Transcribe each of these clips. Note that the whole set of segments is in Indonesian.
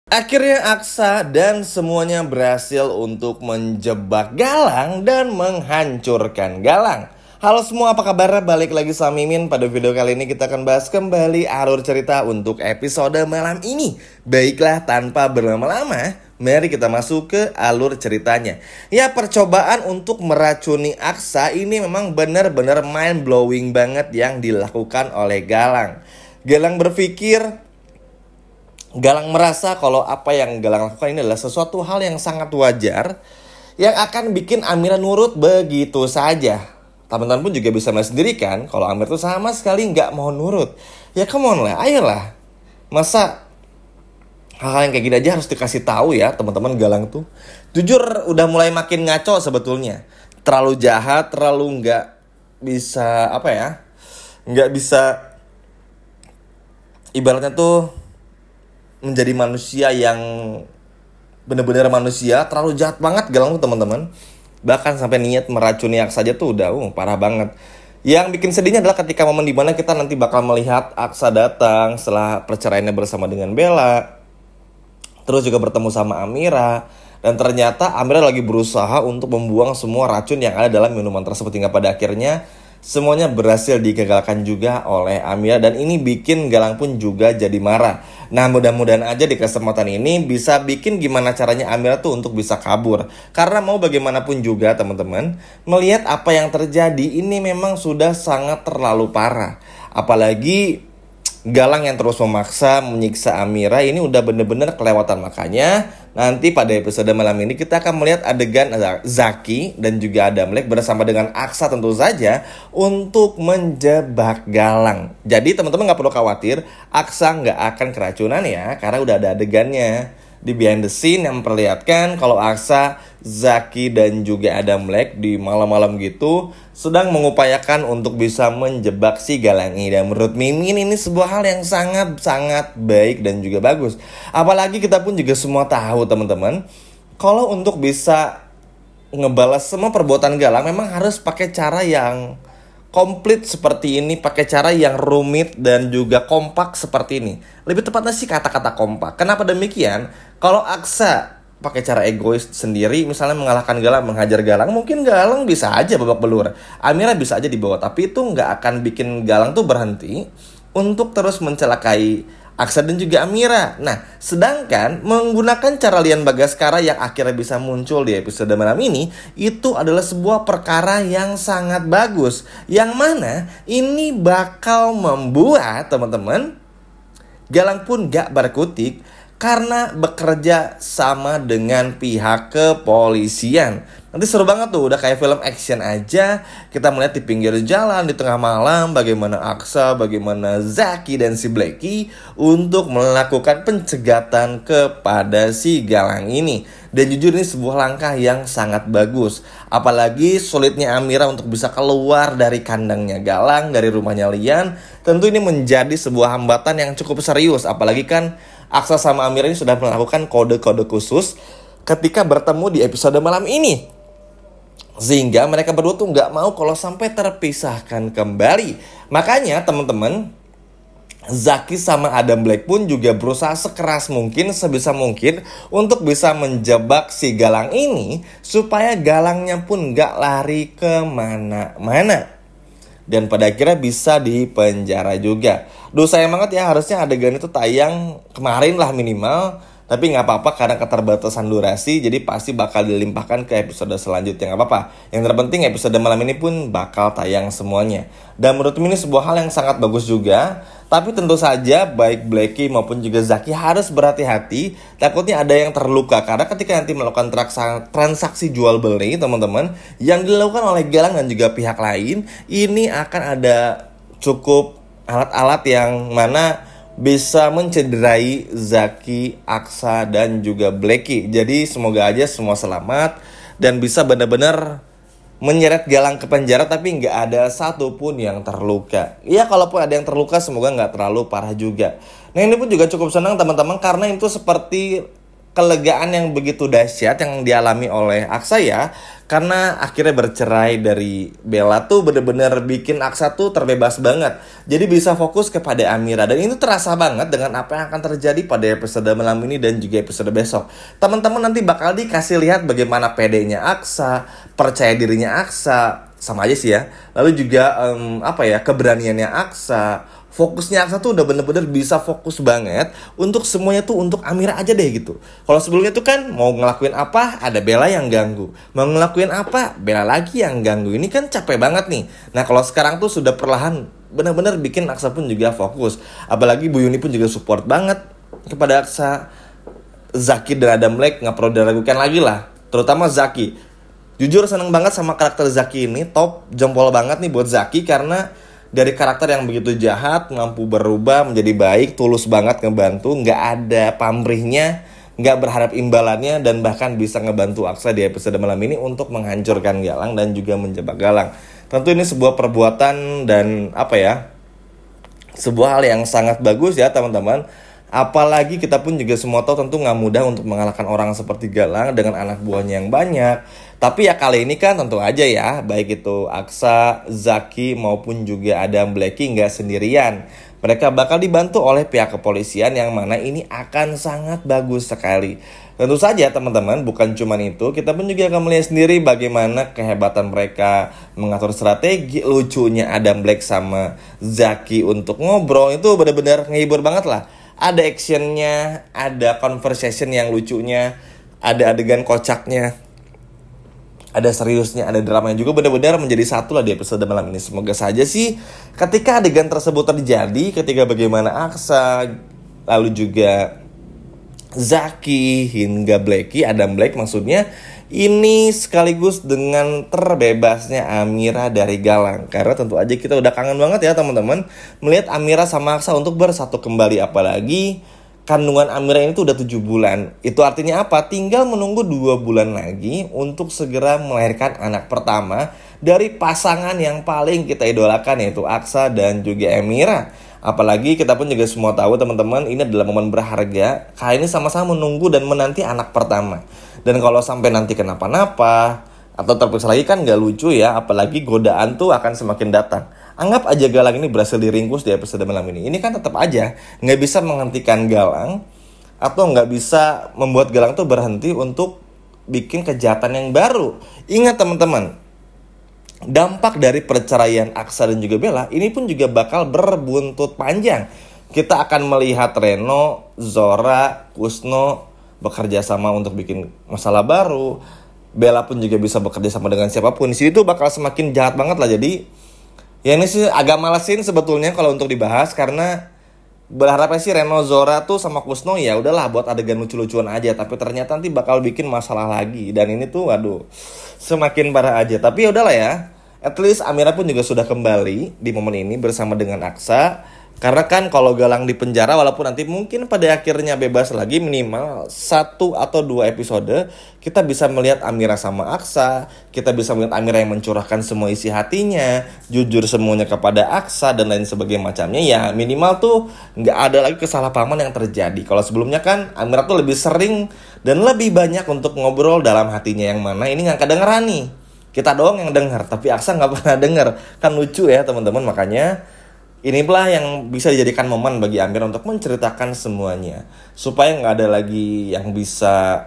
Akhirnya Aksa dan semuanya berhasil untuk menjebak Galang dan menghancurkan Galang. Halo semua, apa kabar? Balik lagi sama Mimin. Pada video kali ini kita akan bahas kembali alur cerita untuk episode malam ini. Baiklah, tanpa berlama-lama, mari kita masuk ke alur ceritanya. Ya, percobaan untuk meracuni Aksa ini memang benar-benar mind blowing banget yang dilakukan oleh Galang. Galang merasa kalau apa yang Galang lakukan ini adalah sesuatu hal yang sangat wajar yang akan bikin Amira nurut begitu saja. Teman-teman pun juga bisa melihat sendiri kan kalau Amir tuh sama sekali nggak mau nurut. Ya come on lah, ayolah. Masa hal-hal yang kayak gini aja harus dikasih tahu ya teman-teman. Galang tuh jujur udah mulai makin ngaco sebetulnya. Terlalu jahat, terlalu nggak bisa nggak bisa ibaratnya tuh menjadi manusia yang benar-benar manusia. Terlalu jahat banget Galang tuh teman-teman. Bahkan sampai niat meracuni Aksa aja tuh udah parah banget. Yang bikin sedihnya adalah ketika momen dimana kita nanti bakal melihat Aksa datang setelah perceraiannya bersama dengan Bella, terus juga bertemu sama Amira. Dan ternyata Amira lagi berusaha untuk membuang semua racun yang ada dalam minuman tersebut. Hingga pada akhirnya semuanya berhasil digagalkan juga oleh Amira. Dan ini bikin Galang pun juga jadi marah. Nah, mudah-mudahan aja di kesempatan ini bisa bikin gimana caranya Amira tuh untuk bisa kabur. Karena mau bagaimanapun juga teman-teman, melihat apa yang terjadi ini memang sudah sangat terlalu parah. Apalagi Galang yang terus memaksa menyiksa Amira ini udah bener-bener kelewatan. Makanya nanti pada episode malam ini kita akan melihat adegan Zaki dan juga Adam Black bersama dengan Aksa tentu saja untuk menjebak Galang. Jadi teman-teman gak perlu khawatir, Aksa gak akan keracunan ya, karena udah ada adegannya di behind the scene yang memperlihatkan kalau Aksa, Zaki dan juga Adam Black di malam-malam gitu sedang mengupayakan untuk bisa menjebak si Galang ini. Dan menurut Mimin ini sebuah hal yang sangat-sangat baik dan juga bagus. Apalagi kita pun juga semua tahu teman-teman, kalau untuk bisa ngebalas semua perbuatan Galang memang harus pakai cara yang komplit seperti ini, pakai cara yang rumit dan juga kompak seperti ini. Lebih tepatnya sih kata-kata kompak. Kenapa demikian? Kalau Aksa pakai cara egois sendiri, misalnya mengalahkan Galang, menghajar Galang, mungkin Galang bisa aja babak belur. Amira bisa aja dibawa, tapi itu nggak akan bikin Galang tuh berhenti untuk terus mencelakai Aksa dan juga Amira. Nah, sedangkan menggunakan cara Lian Bagaskara yang akhirnya bisa muncul di episode malam ini, itu adalah sebuah perkara yang sangat bagus. Yang mana ini bakal membuat teman-teman Galang pun gak berkutik karena bekerja sama dengan pihak kepolisian. Nanti seru banget tuh, udah kayak film action aja. Kita melihat di pinggir jalan, di tengah malam, bagaimana Aksa, bagaimana Zaki dan si Blacky untuk melakukan pencegatan kepada si Galang ini. Dan jujur ini sebuah langkah yang sangat bagus. Apalagi sulitnya Amira untuk bisa keluar dari kandangnya Galang, dari rumahnya Lian. Tentu ini menjadi sebuah hambatan yang cukup serius. Apalagi kan Aksa sama Amira ini sudah melakukan kode-kode khusus ketika bertemu di episode malam ini. Sehingga mereka berdua tuh gak mau kalau sampai terpisahkan kembali. Makanya teman-teman, Zaki sama Adam Black pun juga berusaha sekeras mungkin, sebisa mungkin untuk bisa menjebak si Galang ini supaya Galangnya pun gak lari kemana-mana. Dan pada akhirnya bisa dipenjara juga. Duh, sayang banget ya, harusnya adegan itu tayang kemarin lah minimal. Tapi gak apa-apa karena keterbatasan durasi, jadi pasti bakal dilimpahkan ke episode selanjutnya. Gak apa-apa, yang terpenting episode malam ini pun bakal tayang semuanya. Dan menurut ini sebuah hal yang sangat bagus juga. Tapi tentu saja baik Blacky maupun juga Zaki harus berhati-hati. Takutnya ada yang terluka, karena ketika nanti melakukan transaksi jual beli teman-teman, yang dilakukan oleh Galang dan juga pihak lain, ini akan ada cukup alat-alat yang mana bisa mencederai Zaki, Aksa, dan juga Blacky. Jadi semoga aja semua selamat dan bisa benar-benar menyeret Galang ke penjara tapi nggak ada satupun yang terluka. Ya kalaupun ada yang terluka semoga nggak terlalu parah juga. Nah ini pun juga cukup senang teman-teman karena itu seperti kelegaan yang begitu dahsyat yang dialami oleh Aksa ya. Karena akhirnya bercerai dari Bella tuh bener-bener bikin Aksa tuh terbebas banget. Jadi bisa fokus kepada Amira. Dan itu terasa banget dengan apa yang akan terjadi pada episode malam ini dan juga episode besok. Teman-teman nanti bakal dikasih lihat bagaimana pedenya Aksa, percaya dirinya Aksa, sama aja sih ya. Lalu juga keberaniannya Aksa. Fokusnya Aksa tuh udah bener-bener bisa fokus banget untuk semuanya tuh untuk Amira aja deh gitu. Kalau sebelumnya tuh kan mau ngelakuin apa ada Bella yang ganggu, mau ngelakuin apa Bella lagi yang ganggu. Ini kan capek banget nih. Nah kalau sekarang tuh sudah perlahan bener-bener bikin Aksa pun juga fokus. Apalagi Bu Yuni pun juga support banget kepada Aksa. Zaki dan Adam Black nggak perlu diragukan lagi lah, terutama Zaki. Jujur seneng banget sama karakter Zaki ini, top jempol banget nih buat Zaki karena dari karakter yang begitu jahat, mampu berubah menjadi baik, tulus banget ngebantu, nggak ada pamrihnya, nggak berharap imbalannya, dan bahkan bisa ngebantu Aksa di episode malam ini untuk menghancurkan Galang dan juga menjebak Galang. Tentu ini sebuah perbuatan dan sebuah hal yang sangat bagus ya teman-teman. Apalagi kita pun juga semua tahu tentu nggak mudah untuk mengalahkan orang seperti Galang dengan anak buahnya yang banyak. Tapi ya kali ini kan tentu aja ya, baik itu Aksa, Zaki maupun juga Adam Blacky nggak sendirian. Mereka bakal dibantu oleh pihak kepolisian yang mana ini akan sangat bagus sekali. Tentu saja teman-teman, bukan cuma itu, kita pun juga akan melihat sendiri bagaimana kehebatan mereka mengatur strategi. Lucunya Adam Black sama Zaki untuk ngobrol itu benar-benar ngehibur banget lah. Ada actionnya, ada conversation yang lucunya, ada adegan kocaknya, ada seriusnya, ada dramanya juga, benar-benar menjadi satu lah di episode malam ini. Semoga saja sih ketika adegan tersebut terjadi, ketika bagaimana Aksa, lalu juga Zaki hingga Blacky, Adam Black maksudnya, ini sekaligus dengan terbebasnya Amira dari Galang. Karena tentu aja kita udah kangen banget ya teman-teman melihat Amira sama Aksa untuk bersatu kembali. Apalagi kandungan Amira ini tuh udah 7 bulan. Itu artinya apa? Tinggal menunggu 2 bulan lagi untuk segera melahirkan anak pertama dari pasangan yang paling kita idolakan, yaitu Aksa dan juga Amira. Apalagi kita pun juga semua tahu teman-teman, ini adalah momen berharga. Kali ini sama-sama menunggu dan menanti anak pertama. Dan kalau sampai nanti kenapa-napa atau terperiksa lagi kan gak lucu ya. Apalagi godaan tuh akan semakin datang. Anggap aja Galang ini berhasil diringkus di episode malam ini. Ini kan tetap aja gak bisa menghentikan Galang, atau gak bisa membuat Galang tuh berhenti untuk bikin kejahatan yang baru. Ingat teman-teman, dampak dari perceraian Aksa dan juga Bella ini pun juga bakal berbuntut panjang. Kita akan melihat Reno, Zora, Kusno bekerja sama untuk bikin masalah baru. Bella pun juga bisa bekerja sama dengan siapapun. Di sini tuh bakal semakin jahat banget lah. Jadi ya ini sih agak malesin sebetulnya kalau untuk dibahas, karena berharapnya sih Reno, Zora tuh sama Kusno ya udahlah buat adegan lucu-lucuan aja, tapi ternyata nanti bakal bikin masalah lagi. Dan ini tuh waduh semakin parah aja. Tapi ya udahlah ya, at least Amira pun juga sudah kembali di momen ini bersama dengan Aksa. Karena kan kalau Galang di penjara, walaupun nanti mungkin pada akhirnya bebas lagi, minimal 1 atau 2 episode kita bisa melihat Amira sama Aksa. Kita bisa melihat Amira yang mencurahkan semua isi hatinya, jujur semuanya kepada Aksa dan lain sebagainya macamnya. Ya minimal tuh nggak ada lagi kesalahpahaman yang terjadi. Kalau sebelumnya kan Amira tuh lebih sering dan lebih banyak untuk ngobrol dalam hatinya, yang mana ini nggak kedengeran nih. Kita doang yang denger, tapi Aksa nggak pernah denger. Kan lucu ya teman-teman. Makanya inilah yang bisa dijadikan momen bagi Amira untuk menceritakan semuanya, supaya nggak ada lagi yang bisa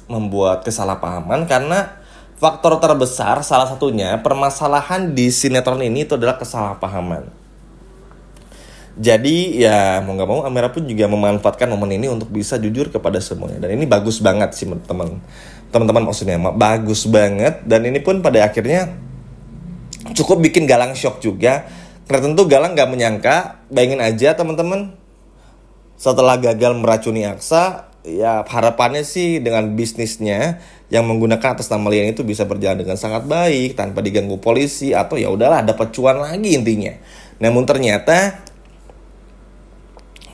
membuat kesalahpahaman. Karena faktor terbesar salah satunya permasalahan di sinetron ini itu adalah kesalahpahaman. Jadi ya mau nggak mau Amira pun juga memanfaatkan momen ini untuk bisa jujur kepada semuanya. Dan ini bagus banget sih teman-teman, maksudnya bagus banget. Dan ini pun pada akhirnya cukup bikin Galang shock juga. Karena tentu Galang gak menyangka, bayangin aja teman-teman, setelah gagal meracuni Aksa, ya harapannya sih dengan bisnisnya yang menggunakan atas nama Lian itu bisa berjalan dengan sangat baik tanpa diganggu polisi, atau ya udahlah dapat cuan lagi intinya. Namun ternyata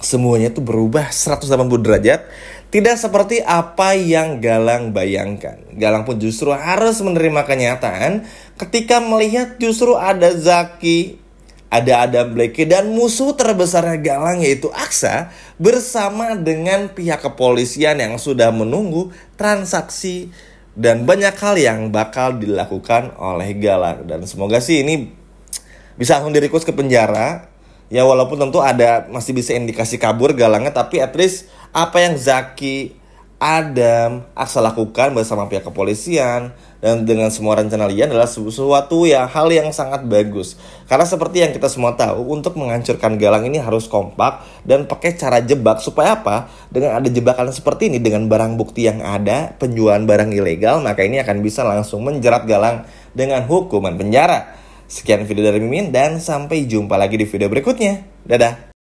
semuanya tuh berubah 180 derajat, tidak seperti apa yang Galang bayangkan. Galang pun justru harus menerima kenyataan ketika melihat justru ada Zaki, ada Adam Blake dan musuh terbesarnya Galang yaitu Aksa bersama dengan pihak kepolisian yang sudah menunggu transaksi dan banyak hal yang bakal dilakukan oleh Galang. Dan semoga sih ini bisa langsung direkrut ke penjara. Ya walaupun tentu ada masih bisa indikasi kabur Galangnya, tapi at least apa yang Zaki, Adam, Aksa lakukan bersama pihak kepolisian dan dengan semua rencana Lian adalah sesuatu ya hal yang sangat bagus. Karena seperti yang kita semua tahu, untuk menghancurkan Galang ini harus kompak dan pakai cara jebak. Supaya apa? Dengan ada jebakan seperti ini, dengan barang bukti yang ada, penjualan barang ilegal, maka ini akan bisa langsung menjerat Galang dengan hukuman penjara. Sekian video dari Mimin dan sampai jumpa lagi di video berikutnya. Dadah.